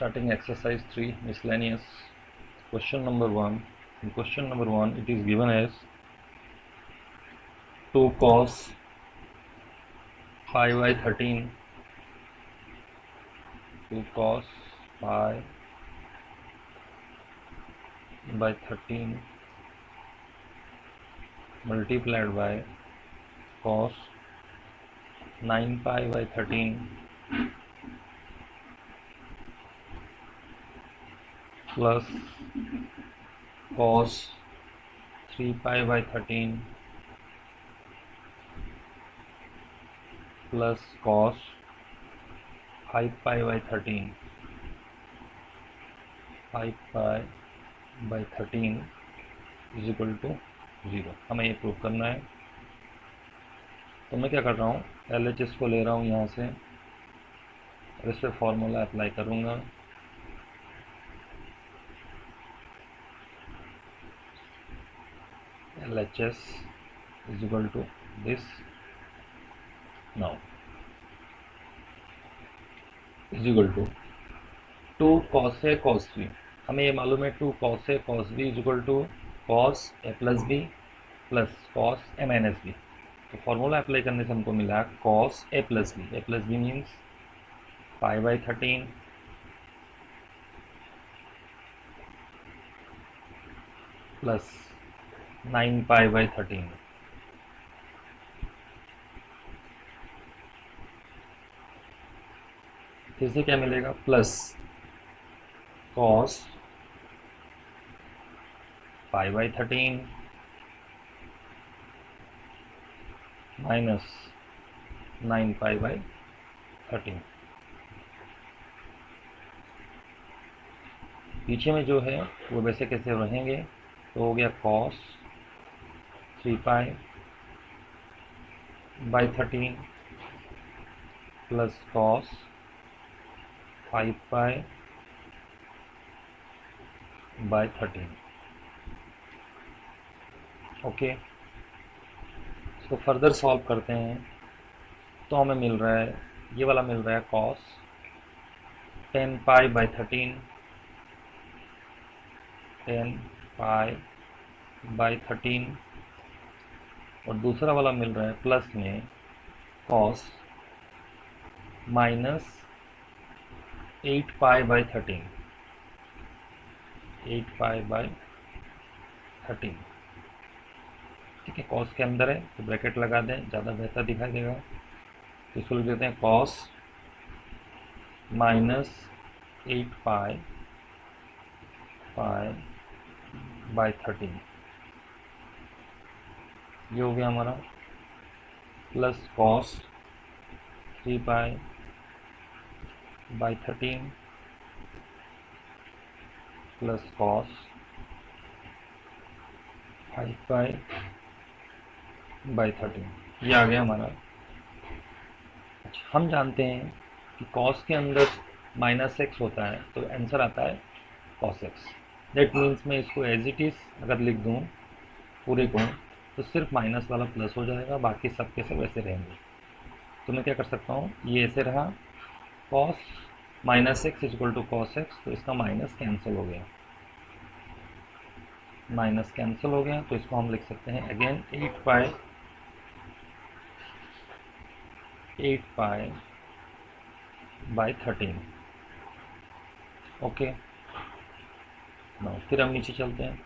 Starting exercise 3 miscellaneous. Question number 1. In question number 1 it is given as 2 cos pi by 13, 2 cos pi by 13 multiplied by cos 9 pi by 13 plus cos 3 pi by 13 plus cos 5 pi by 13 is equal to 0। हमें ये prove करना है। तो मैं क्या कर रहा हूँ, LHS को ले रहा हूँ यहाँ से और इस पर फॉर्मूला अप्लाई करूँगा। LHS is equal to this, now is equal to 2 cos A cos B। हमें ये मालूम है 2 cos A cos B is equal to cos A plus B plus cos A minus B। तो formula apply करने से हमको मिला cos A plus B। A plus B means pi by 13 plus 9 pi by 13। फिर से क्या मिलेगा, plus cos pi by 13 minus 9 pi by 13। पीछे में जो है वो वैसे कैसे रहेंगे, तो हो गया cos 3 pi by 13 plus cos 5 pi by 13। Okay, इसको फर्दर सॉल्व करते हैं तो हमें मिल रहा है, ये वाला मिल रहा है cos 10 pi by 13, 10 pi by 13 और दूसरा वाला मिल रहा है प्लस में cos minus 8 pi by 13, 8 pi by 13। ठीक है, cos के अंदर है तो ब्रैकेट लगा दें, ज़्यादा बेहतर दिखाई देगा। तो इसको लिख देते हैं cos माइनस 8 pi by 13, ये हो गया हमारा, plus cos 3 pi by 13 plus cos 5 pi by 13, ये आ गया हमारा। हम जानते हैं कि cos के अंदर माइनस x होता है तो आंसर आता है cos x। दैट मीन्स मैं इसको एज इट इज़ अगर लिख दूँ पूरे को तो सिर्फ माइनस वाला प्लस हो जाएगा, बाकी सब के सब ऐसे रहेंगे। तो मैं क्या कर सकता हूँ, ये ऐसे रहा cos minus x is equal to cos x, तो इसका माइनस कैंसिल हो गया, माइनस कैंसिल हो गया। तो इसको हम लिख सकते हैं अगेन 8 pi by 13। ओके, ना फिर हम नीचे चलते हैं।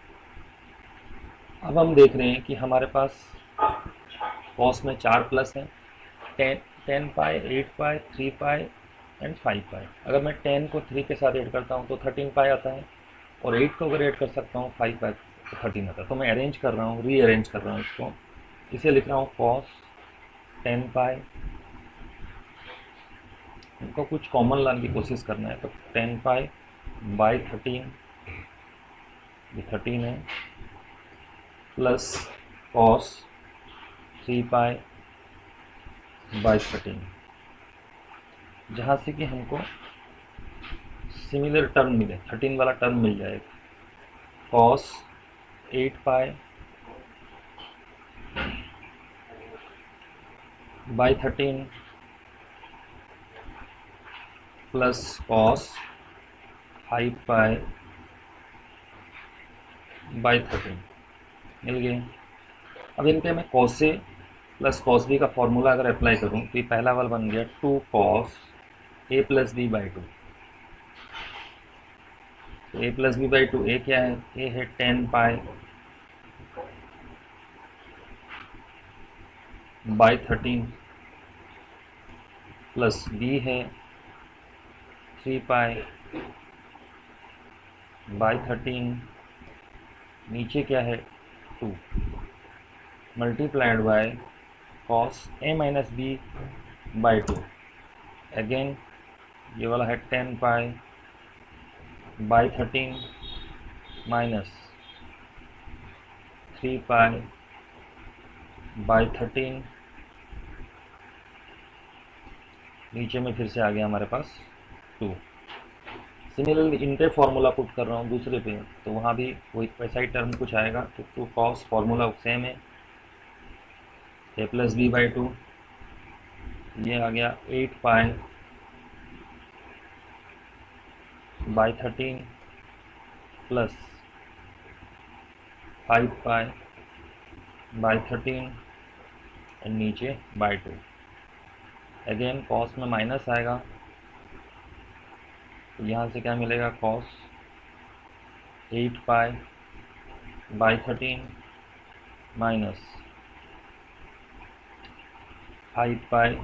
अब हम देख रहे हैं कि हमारे पास cos में 4 प्लस हैं, 10 pi, 8 pi, 3 pi and 5 pi। अगर मैं 10 को 3 के साथ ऐड करता हूँ तो 13 pi आता है, और 8 को अगर ऐड कर सकता हूँ 5 pi तो 13 आता है। तो मैं अरेंज कर रहा हूँ, रीअरेंज कर रहा हूँ इसको, इसे लिख रहा हूँ cos 10 pi। इनको कुछ कॉमन लाने की कोशिश करना है, तो 10 pi बाई 13, ये 13 है, प्लस cos 3 pi बाई 13, जहाँ से कि हमको सिमिलर टर्म मिले, 13 वाला टर्म मिल जाएगा। cos 8 pi by 13 plus cos 5 pi by 13 मिल गए। अब इन पे मैं कॉस ए प्लस कॉस बी का फॉर्मूला अगर अप्लाई करूं तो ये पहला वाला बन गया 2 cos A plus B by 2। तो A plus B by 2, A क्या है, ए है 10 पाई बाई 13 प्लस बी है 3 पाई बाई 13, नीचे क्या है 2 multiplied by cos A minus B by 2। Again ये वाला है 10 pi by 13 minus 3 pi by 13, नीचे में फिर से आ गया हमारे पास 2। सिमिलरली इन पे फॉर्मूला पुट कर रहा हूँ दूसरे पे, तो वहाँ भी वही वैसा ही टर्म कुछ आएगा। तो 2 कॉस फॉर्मूला सेम है, ए प्लस बी बाई 2, ये आ गया 8 पाई by 13 plus 5 pi by 13 and नीचे बाई 2। अगेन कॉस में माइनस आएगा, तो यहाँ से क्या मिलेगा, cos 8 pi by 13 minus 5 pi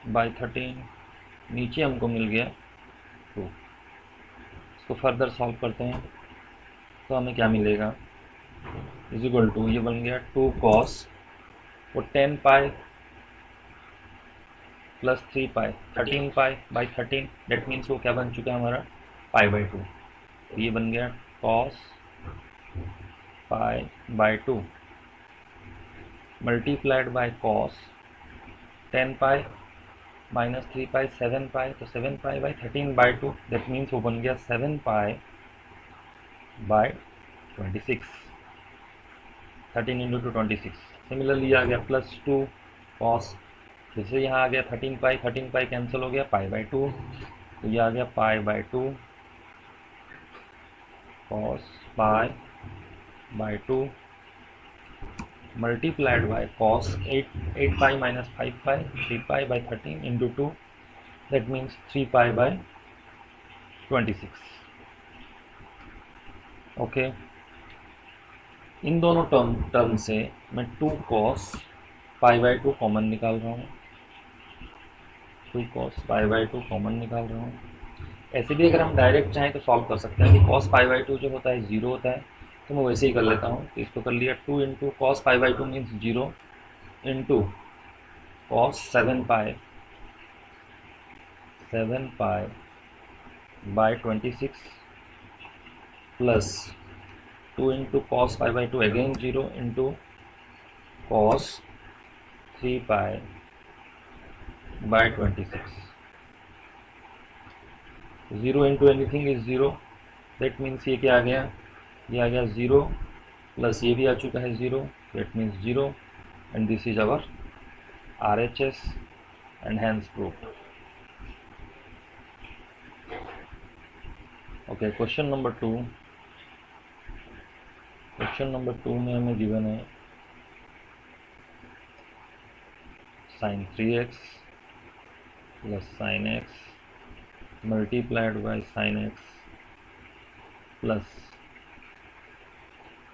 by 13, नीचे हमको मिल गया 2। इसको फर्दर सॉल्व करते हैं तो हमें क्या मिलेगा, इज इक्वल टू, ये बन गया 2 कॉस और 10 pi plus 3 pi 13 pi by 13, that means वो क्या बन चुका है हमारा पाई बाई 2। तो ये बन गया cos pi by 2 multiplied by cos 10 pi minus 3 पाई 7 पाई, तो 7 पाई बाई 13 बाई 2, दैट मीन्स वो बन गया 7 पाई बाई 26, 13 इंटू 2 26। सिमिलरली आ गया प्लस 2 कॉस, फिर से यहाँ आ गया 13 पाई कैंसिल हो गया, पाई बाई 2, तो ये आ गया pi by 2 cos pi by 2 multiplied by cos 8 pi minus 5 pi 3 pi by 13 into 2, that means 3 pi by 26। Okay, इन दोनों टर्म से मैं 2 कॉस पाई बाई 2 कॉमन निकाल रहा हूँ, 2 कॉस पाई बाई 2 कॉमन निकाल रहा हूँ। ऐसे भी अगर हम डायरेक्ट चाहें तो सॉल्व कर सकते हैं कि कॉस पाई बाई 2 जो होता है 0 होता है, तो मैं वैसे ही कर लेता हूँ। तो इसको कर लिया 2 into cos pi by 2 means 0 into cos 7 pi by 26 plus 2 into cos pi by 2 again 0 into cos 3 pi by 26। 0 into anything is 0, that means ये क्या आ गया, ये आ गया 0 प्लस ये भी आ चुका है 0, that means 0 and this is our RHS and hence proved. Okay, question number 2। Question number 2 में हमें गिवन है sin 3x plus sin x multiplied by sin x plus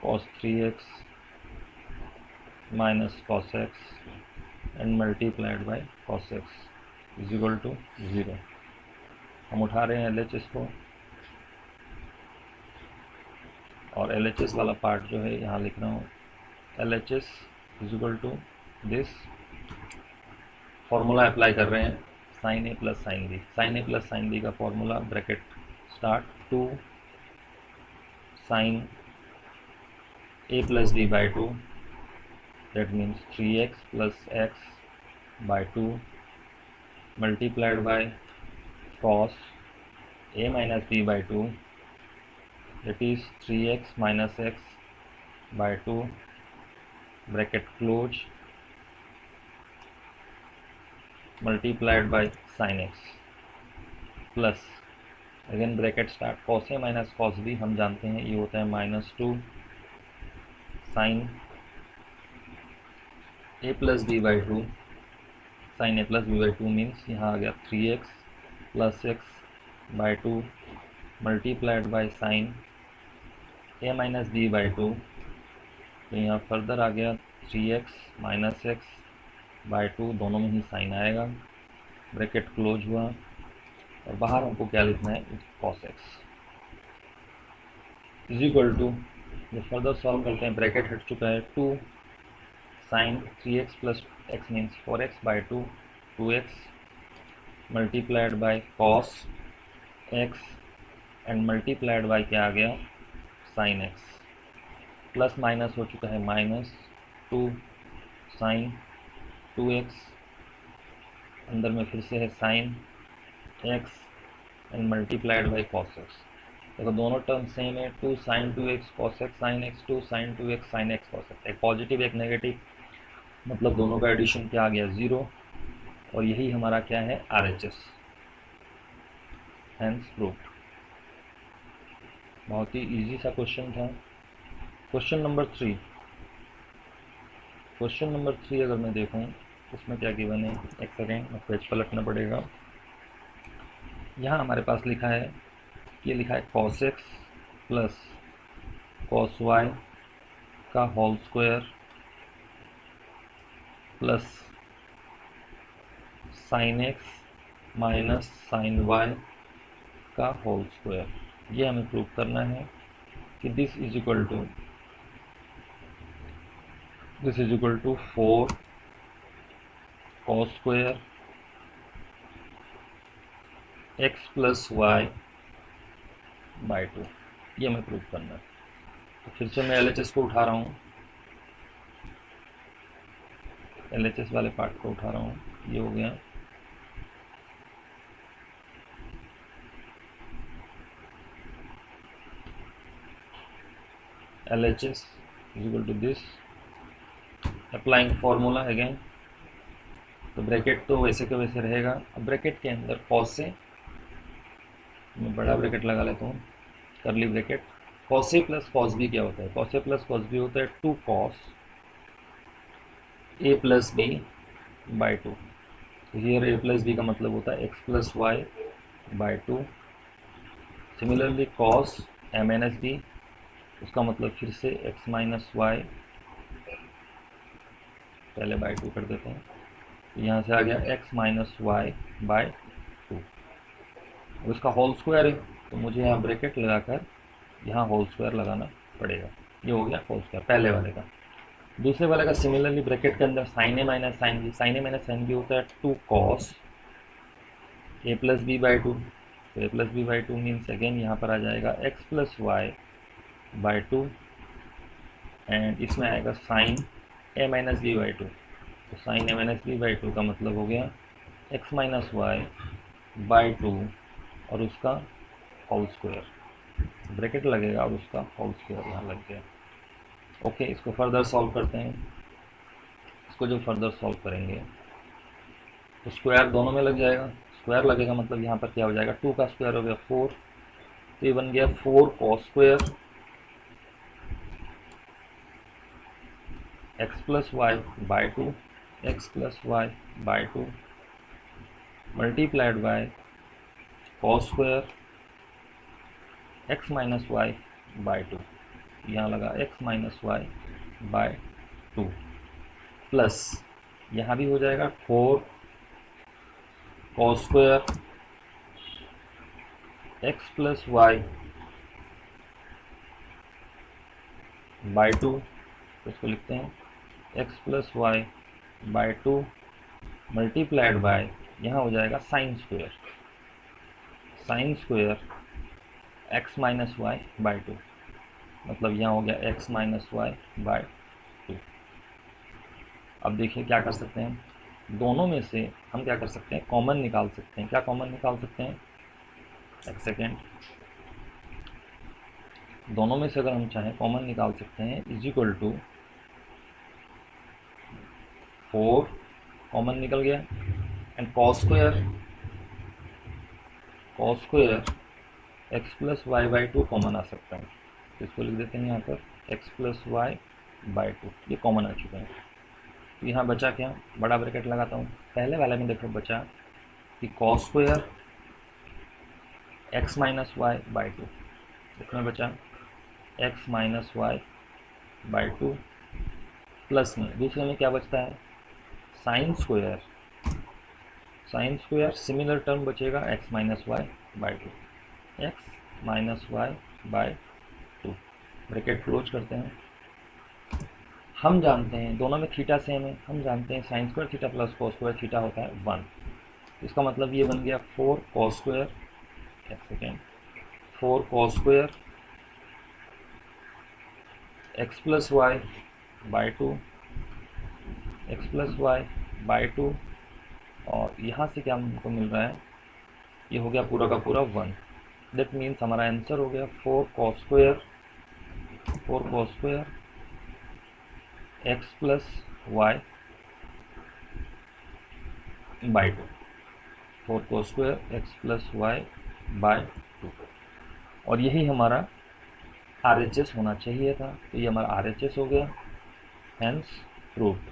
cos 3x minus cos x and multiplied by cos x is equal to 0। हम उठा रहे हैं LHS को, और LHS वाला पार्ट जो है यहाँ लिख रहा हूँ, LHS is equal to this, formula apply कर रहे हैं sin a plus sin b। sin a plus sin b का formula bracket start 2 sin a plus b by 2, that means 3x plus x by 2 multiplied by cos a minus b by 2, that is 3x minus x by 2 bracket close multiplied by sin x plus again bracket start, cos A minus cos B हम जानते हैं ये होता है -2 sine A plus B by 2, sine A plus B by 2 means यहाँ आ गया 3x plus x by 2 multiplied by sine A minus B by 2, तो यहाँ फर्दर आ गया 3x माइनस एक्स बाई 2, दोनों में ही साइन आएगा, ब्रैकेट क्लोज हुआ और बाहर हमको क्या लिखना है, cos x is equal to, जब फर्दर सॉल्व करते हैं ब्रैकेट हट चुका है, 2 sine 3x plus x means 4x by 2, 2x multiplied by cos x and multiplied by क्या आ गया, साइन एक्स, प्लस माइनस हो चुका है -2 साइन 2x, अंदर में फिर से है sine x and multiplied by cos x. देखो दोनों टर्म सेम है, 2 sine 2x cos x sine x, 2 sine 2x sine x cos x, एक पॉजिटिव एक नेगेटिव, मतलब दोनों का एडिशन क्या आ गया 0, और यही हमारा क्या है RHS, हैंस प्रूव्ड। बहुत ही इजी सा क्वेश्चन था। क्वेश्चन नंबर 3, क्वेश्चन नंबर 3 अगर मैं देखूं उसमें क्या गिवन है, एक सेकेंड मैं पेज पलटना पड़ेगा। यहाँ हमारे पास लिखा है, ये लिखा है cos x plus cos y का whole square plus sine x minus sine y का होल स्क्वायर, ये हमें प्रूव करना है कि this is equal to 4 cos square x plus y by 2, ये हमें प्रूव करना है। तो फिर से मैं LHS को उठा रहा हूँ, LHS वाले पार्ट को उठा रहा हूँ, ये हो गया LHS is equal to this, applying formula again, तो ब्रैकेट तो वैसे के वैसे रहेगा। अब ब्रैकेट के अंदर कॉस से, मैं बड़ा ब्रैकेट लगा लेता हूँ, करली ब्रैकेट, कॉस ए प्लस कॉस बी क्या होता है, कॉस ए प्लस कॉस बी होता है 2 cos A plus B by 2, here a plus b का मतलब होता है x plus y by 2। Similarly cos A minus b, उसका मतलब फिर से एक्स माइनस वाई, पहले बाई 2 कर देते हैं, तो यहाँ से आ गया एक्स माइनस वाई बाई 2, उसका होल स्क्वायर है तो मुझे यहाँ ब्रैकेट लगाकर यहाँ होल स्क्वायर लगाना पड़ेगा, ये हो गया होल स्क्वायर पहले वाले का। दूसरे वाले का सिमिलरली ब्रैकेट के अंदर साइन ए माइनस साइन बी, साइन ए माइनस साइन बी होता है 2 cos A plus B by 2, तो A plus B by 2 means again यहाँ पर आ जाएगा x plus y by 2 and इसमें आएगा sine A minus B by 2, तो sine A minus B by 2 का मतलब हो गया एक्स माइनस वाई बाई 2 और उसका होल स्क्वायर, ब्रैकेट लगेगा और उसका होल स्क्वायर यहाँ लग गया। ओके, इसको फर्दर सॉल्व करते हैं। इसको जो फर्दर सॉल्व करेंगे तो स्क्वायर दोनों में लग जाएगा, स्क्वायर लगेगा मतलब यहाँ पर क्या हो जाएगा, 2 का स्क्वायर हो गया 4, तो ये बन गया 4 cos square x plus y by 2, x plus y by 2 multiplied by cos square x minus y by 2, यहाँ लगा x minus y by 2 plus यहाँ भी हो जाएगा 4 cos square x plus y by 2, तो इसको लिखते हैं x plus y by 2 multiplied by, यहाँ हो जाएगा sine square x minus y by 2, मतलब यहाँ हो गया एक्स माइनस वाई बाई 2। अब देखिए क्या कर सकते हैं, दोनों में से हम क्या कर सकते हैं, कॉमन निकाल सकते हैं। क्या कॉमन निकाल सकते हैं, एक सेकेंड, दोनों में से अगर हम चाहें कॉमन निकाल सकते हैं, इज इक्वल टू 4 कॉमन निकल गया and cos square x plus y by two common आ सकता है, तो इसको लिख देते हैं यहाँ पर x plus y by two, ये कॉमन आ चुका है। तो यहाँ बचा क्या, बड़ा ब्रैकेट लगाता हूँ, पहले वाले में देखो बचा कि cos square x minus y by two, इसमें बचा x minus y by two, plus में दूसरे में क्या बचता है sine square, sine square similar term बचेगा x minus y by two, x minus y by two, bracket close करते हैं। हम जानते हैं दोनों में थीटा सेम है, हम जानते हैं sine square theta plus cos square theta होता है 1, इसका मतलब ये बन गया 4 कॉस स्क्वायर, एक second, 4 cos square x plus y by two, x plus y by two, और यहाँ से क्या हमको मिल रहा है, ये हो गया पूरा का पूरा 1, दैट मीन्स हमारा आंसर हो गया 4 cos square, 4 cos square x plus y by two, 4 cos square x plus y by two, और यही हमारा RHS होना चाहिए था, तो ये हमारा RHS हो गया, हैंस प्रूव्ड।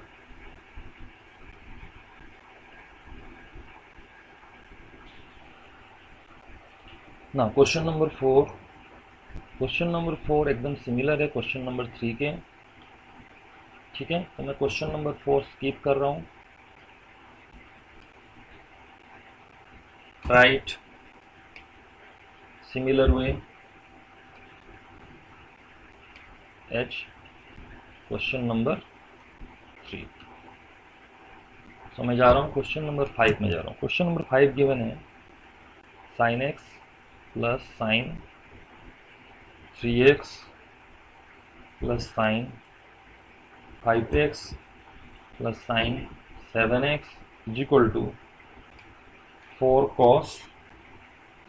ना क्वेश्चन नंबर 4, क्वेश्चन नंबर 4 एकदम सिमिलर है क्वेश्चन नंबर 3 के, ठीक है, तो मैं क्वेश्चन नंबर 4 स्किप कर रहा हूँ। Right similar way H question number 3। तो मैं जा रहा हूँ क्वेश्चन नंबर 5 में जा रहा हूँ। क्वेश्चन नंबर 5 गिवन है sine x plus sine 3x plus sine 5x plus sine 7x is equal to 4 cos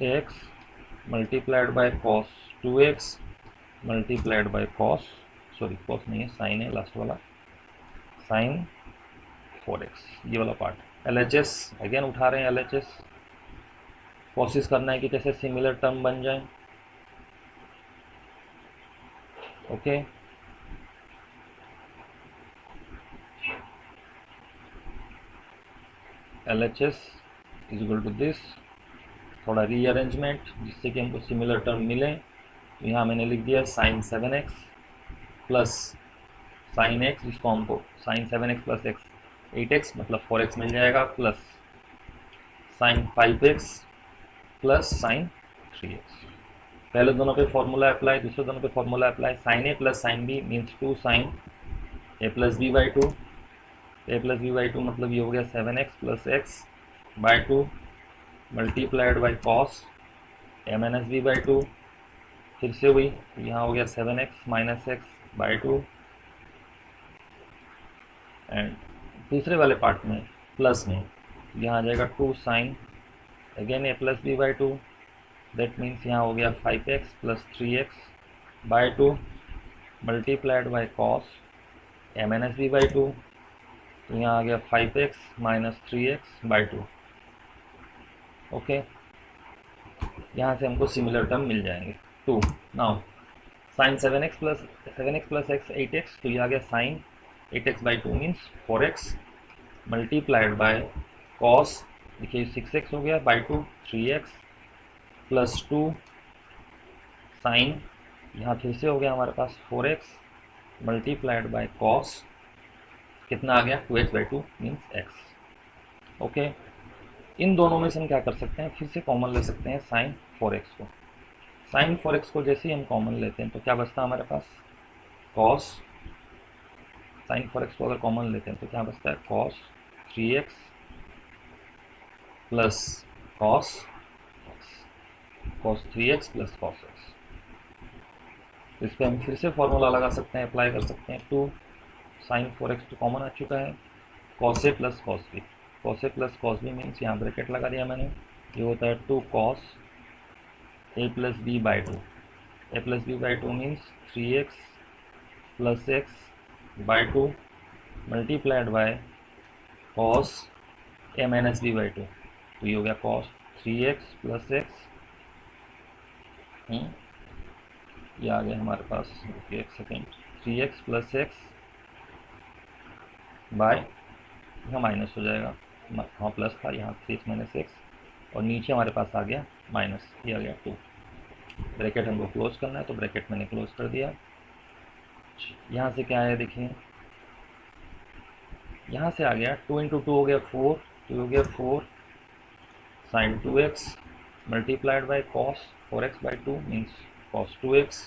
x multiplied by cos 2x multiplied by cos, sorry cos नहीं है साइन है last वाला, sign 4x, ये वाला part. LHS again उठा रहे हैं, LHS कोशिश करना है कि कैसे सिमिलर टर्म बन जाए, okay. LHS is equal to this, थोड़ा रीअरेंजमेंट जिससे कि हमको सिमिलर टर्म मिले, तो यहाँ मैंने लिख दिया sign 7x plus sine x, जिसको हमको sign 7x plus x 8x मतलब 4x मिल जाएगा, plus sine 5x plus sine 3x। पहले दोनों पे फॉर्मूला अप्लाई, दूसरे दोनों पे formula apply, sine A plus sine b means 2 sine A plus B by two, a plus B by two मतलब ये हो गया 7x plus x by two multiplied by cos A minus B by two, फिर से वही यहाँ हो गया 7x minus x by two, and दूसरे वाले पार्ट में प्लस में यहाँ आ जाएगा 2 sine again a plus B by two, that means यहाँ हो गया 5x plus 3x by two multiplied by cos A minus B by two, तो यहाँ आ गया 5x minus 3x by to, okay. यहाँ से हमको सिमिलर टर्म मिल जाएंगे 2। Now sine 7x plus x 8x, तो ये आ गया sine 8x by two means 4x multiplied by cos, देखिए 6x हो गया by two 3x plus 2 sign, यहाँ फिर से हो गया हमारे पास 4x मल्टीप्लाइड बाय कॉस, कितना आ गया 2x by two means x, okay. इन दोनों में से हम क्या कर सकते हैं, फिर से कॉमन ले सकते हैं साइन 4x को, साइन 4x को जैसे ही हम कॉमन लेते हैं तो क्या बचता है हमारे पास कॉस, साइन 4x को अगर कॉमन लेते हैं तो क्या बचता है cos 3x plus cos x, cos 3x plus cos x। इस पर हम फिर से फॉर्मूला लगा सकते हैं, अप्लाई कर सकते हैं, 2 साइन 4x तो कॉमन आ चुका है, कॉस ए प्लस कॉस बी, कॉस ए प्लस कॉस बी मीन्स यहाँ ब्रैकेट लगा दिया मैंने, ये होता है 2 cos A plus B by two, a plus B by two means 3x plus x by two multiplied by cos A minus B by two, तो ये हो गया कॉस 3x प्लस एक्स ये आ गया हमारे पास, एक second, 3x plus x by, यहाँ माइनस हो जाएगा, हाँ प्लस था, यहाँ 3x माइनस एक्स, और नीचे हमारे पास आ गया माइनस, ये आ गया 2। ब्रैकेट हमको क्लोज करना है तो ब्रैकेट मैंने क्लोज कर दिया। यहाँ से क्या आया देखिए, यहाँ से आ गया 2 इंटू 2 हो गया 4, तो हो गया 4 sine 2x multiplied by cos 4x by 2 means cos 2x,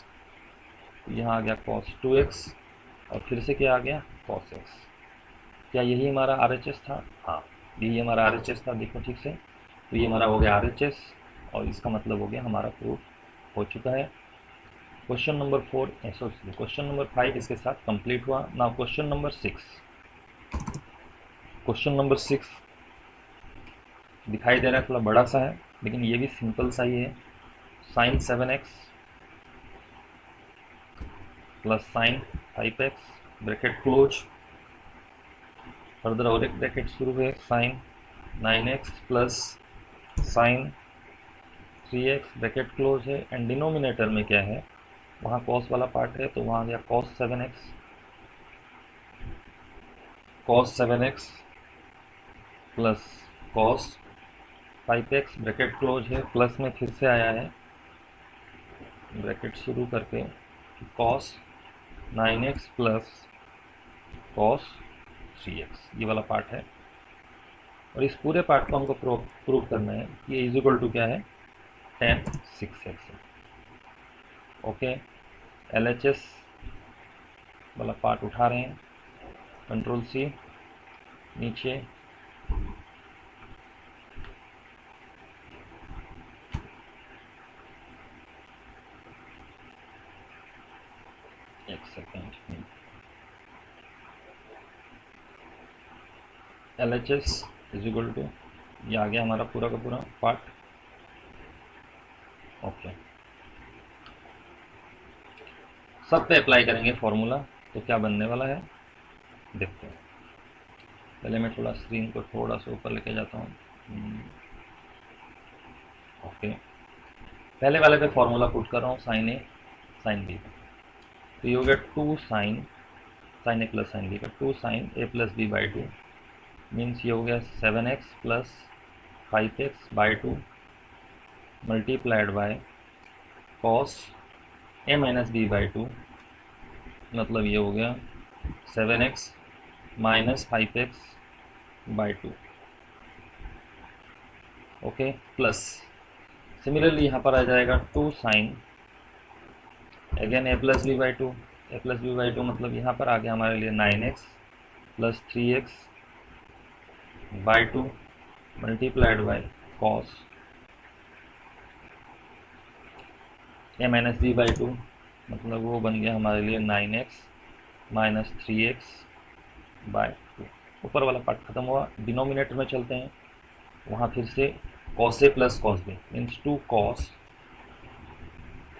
यहाँ आ गया cos 2x, और फिर से क्या आ गया cos x। क्या यही हमारा RHS था? हाँ, यही हमारा RHS था, देखो ठीक से, तो ये हमारा हो गया RHS, और इसका मतलब हो गया हमारा प्रूफ हो चुका है। क्वेश्चन नंबर 4 क्वेश्चन नंबर 5 इसके साथ कंप्लीट हुआ। Now question number 6, question number 6 दिखाई दे रहा है, थोड़ा बड़ा सा है, लेकिन ये भी सिंपल सा ही है। Sine 7x plus sine 5x bracket close, further और एक ब्रैकेट शुरू है, sine 9x plus sine 3x bracket close है, एंड डिनोमिनेटर में क्या है, वहाँ कॉस वाला पार्ट है, तो वहाँ गया cos 7x plus cos 5x bracket close है, प्लस में फिर से आया है ब्रैकेट शुरू करके cos 9x plus cos 3x, ये वाला पार्ट है। और इस पूरे पार्ट को हमको प्रूव करना है कि ये इज इक्वल टू क्या है, tan 6x है। ओके, LHS वाला पार्ट उठा रहे हैं, कंट्रोल C, नीचे एक second, LHS is equal to, ये आ गया हमारा पूरा का पूरा पार्ट। ओके, सब पे अप्लाई करेंगे फॉर्मूला, तो क्या बनने वाला है देखते हैं। पहले मैं थोड़ा स्क्रीन को थोड़ा सा ऊपर लेके जाता हूँ। ओके, पहले वाले पे फॉर्मूला पुट कर रहा हूँ, साइन ए साइन बी, तो ये हो गया 2 साइन ए प्लस साइन बी का 2 sine A plus B by 2 means ये हो गया 7x plus 5x by 2 multiplied by cos A minus B by 2, मतलब ये हो गया 7x minus 5x by 2। Okay, plus similarly यहाँ पर आ जाएगा 2 sine again a plus B by 2, a plus B by 2 मतलब यहाँ पर आ गया हमारे लिए 9x plus 3x by 2 multiplied by cos A minus B by 2, मतलब वो बन गया हमारे लिए 9x माइनस 3x बाय 2। ऊपर वाला पार्ट खत्म हुआ, डिनोमिनेटर में चलते हैं, वहाँ फिर से cos A plus cos B means 2 cos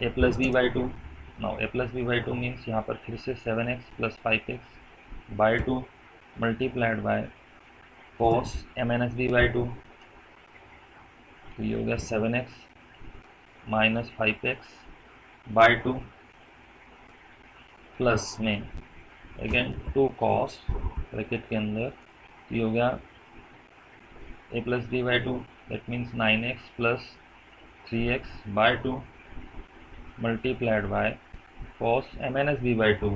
A plus B by 2। Now A plus B by 2 means यहाँ पर फिर से 7x plus 5x by 2 multiplied by cos A minus B by 2, तो ये हो गया 7x minus 5x by 2 plus में again 2 cos bracket के अंदर, तो ये हो गया A plus B by 2, that means 9x plus 3x by 2 multiplied by cos A minus B by 2।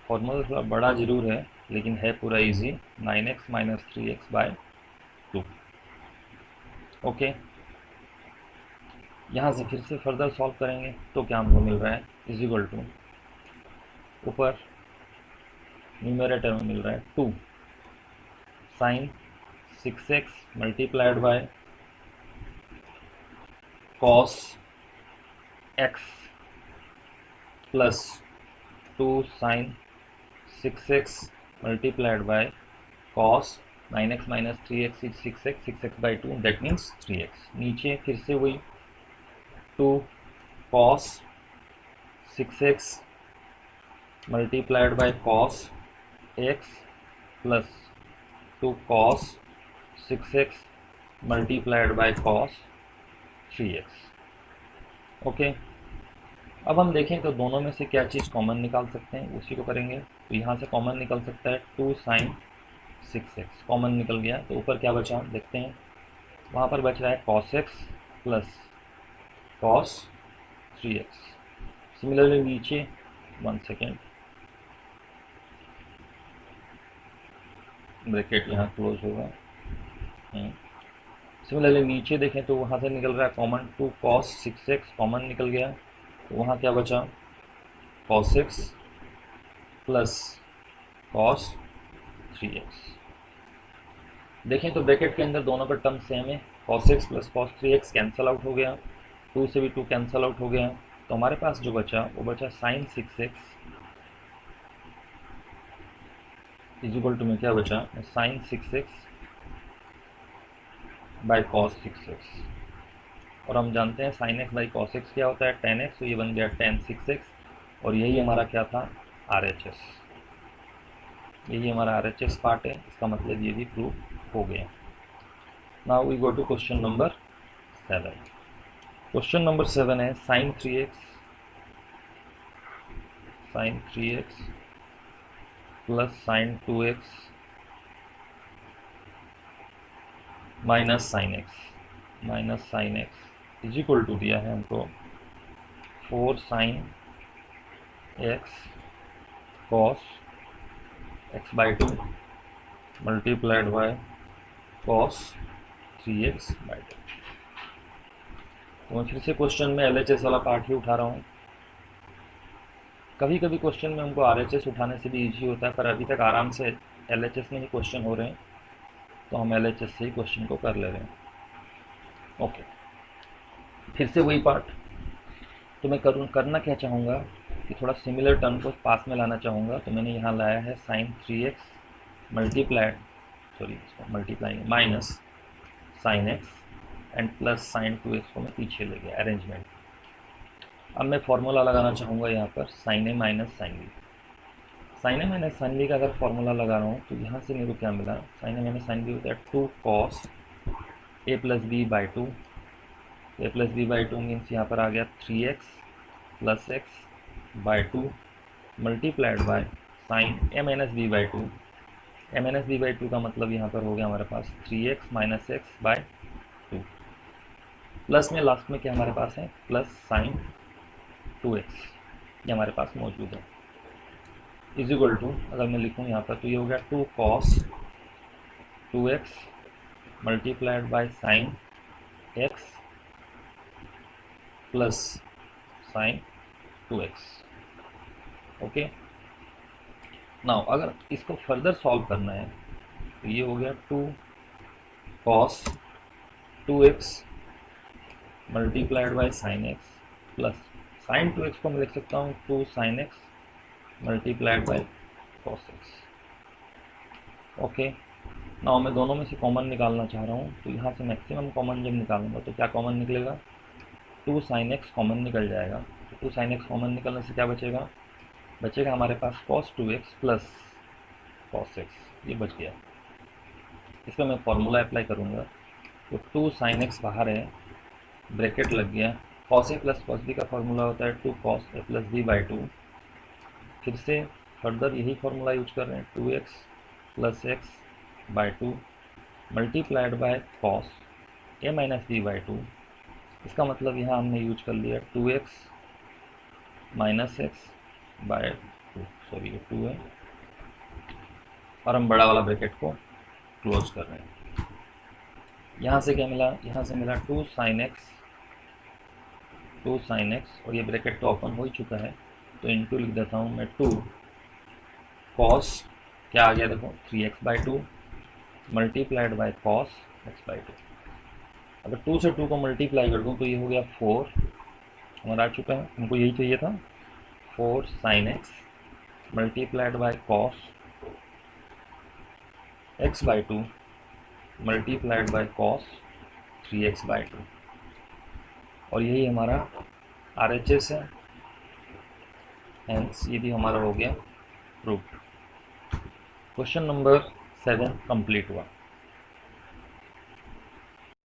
Formula थोड़ा बड़ा जरूर है लेकिन है पूरा easy, 9x minus 3x bye 2। Okay, यहाँ से फिर से फर्दर सॉल्व करेंगे तो क्या हमको मिल रहा है, इज इक्वल टू ऊपर न्यूमरेटर में मिल रहा है 2 sine 6x multiplied by cos x plus 2 sine 6x multiplied by cos 9x minus 3x is 6x by 2, that means 3x। नीचे फिर से वही 2 cos 6x multiplied by cos x plus 2 cos 6x multiplied by cos 3x। ओके, अब हम देखें तो दोनों में से क्या चीज़ कॉमन निकाल सकते हैं, उसी को करेंगे। तो यहाँ से कॉमन निकल सकता है 2 sin 6x, कॉमन निकल गया। तो ऊपर क्या बचा देखते हैं, वहाँ पर बच रहा है cos x plus cos 3x। Similarly नीचे 1 सेकेंड, ब्रैकेट यहाँ क्लोज होगा। सिमिलरली नीचे देखें तो वहाँ से निकल रहा है कॉमन 2 cos 6x, कॉमन निकल गया। तो वहाँ क्या बचा cos x plus cos 3x। देखें तो ब्रैकेट के अंदर दोनों का टर्म सेम है, cos x plus cos 3x cancel out हो गया, 2 से भी 2 कैंसल आउट हो गया। तो हमारे पास जो बचा वो बचा sin 6x is equal to में क्या बचा sin 6x by cos 6x। और हम जानते हैं sin x by cos x क्या होता है, tan x, तो ये बन गया tan 6x। और यही हमारा क्या था RHS, यही हमारा RHS पार्ट है। इसका मतलब ये भी प्रूव हो गया। Now we go to question number 7। Question number 7 है sin 3x plus sin 2x minus sin x is equal to दिया है हमको 4 sin x cos x by 2 multiplied by cos 3x by 2। तो मैं फिर से क्वेश्चन में LHS वाला पार्ट ही उठा रहा हूँ। कभी कभी क्वेश्चन में हमको RHS उठाने से भी इजी होता है, पर अभी तक आराम से LHS में ही क्वेश्चन हो रहे हैं, तो हम LHS से ही क्वेश्चन को कर ले रहे हैं। ओके, फिर से वही पार्ट। तो मैं करना क्या चाहूँगा कि थोड़ा सिमिलर टर्म को पास में लाना चाहूँगा। तो मैंने यहाँ लाया है sin 3x multiply minus sin x and plus sin 2x को मैं पीछे ले गया अरेंजमेंट। अब मैं फॉर्मूला लगाना चाहूँगा यहाँ पर sin a minus sin b। sin a minus sin b का अगर फॉर्मूला लगा रहा हूँ तो यहाँ से मेरे को क्या मिला, sin a minus sin b होता है 2 cos a plus B by 2। A plus B by 2 means यहाँ पर आ गया 3x plus x by 2 multiplied by sine A minus B by 2। A minus B by 2 का मतलब यहाँ पर हो गया हमारे पास 3x minus x by 2 plus में लास्ट में क्या हमारे पास है प्लस साइन 2x, ये हमारे पास मौजूद है। इज इक्वल टू अगर मैं लिखूँ यहाँ पर तो ये हो गया 2 cos 2x multiplied by sign x plus sign 2x। Okay, now अगर इसको फर्दर सॉल्व करना है तो ये हो गया 2 cos 2x multiplied by sign x plus sign 2x को मैं लिख सकता हूँ 2 sin x multiplied by cos x। Okay, now मैं दोनों में से कॉमन निकालना चाह रहा हूँ। तो यहाँ से मैक्सिमम कॉमन जब निकालूंगा तो क्या कॉमन निकलेगा, 2 sin x कॉमन निकल जाएगा। तो 2 sin x कॉमन निकलने से क्या बचेगा, बचेगा हमारे पास cos 2x plus cos x, ये बच गया। इस पर मैं फॉर्मूला अप्लाई करूँगा तो 2 sin x बाहर है, ब्रैकेट लग गया, cos a plus cos b का फॉर्मूला होता है 2 cos a plus b by 2। फिर से फर्दर यही फॉर्मूला यूज कर रहे हैं 2x plus x by 2 multiplied by cos a minus b by 2। इसका मतलब यहाँ हमने यूज कर लिया 2x minus x bye 2, sorry ये 2 है, और हम बड़ा वाला ब्रैकेट को क्लोज कर रहे हैं। यहाँ से क्या मिला, यहाँ से मिला 2 sin x, और ये ब्रैकेट तो ओपन हो ही चुका है तो इनटू लिख देता हूँ मैं 2 cos क्या आ गया देखो 3x by 2 multiplied by cos x by 2। अगर 2 से 2 को मल्टीप्लाई कर दूँ तो ये हो गया 4 हमारा आ चुका है, हमको यही चाहिए था 4 sin x multiplied by cos x by 2 multiplied by cos 3x by 2, और यही हमारा RHS है। हेंस ये भी हमारा हो गया प्रूव्ड। क्वेश्चन नंबर 7 कंप्लीट हुआ।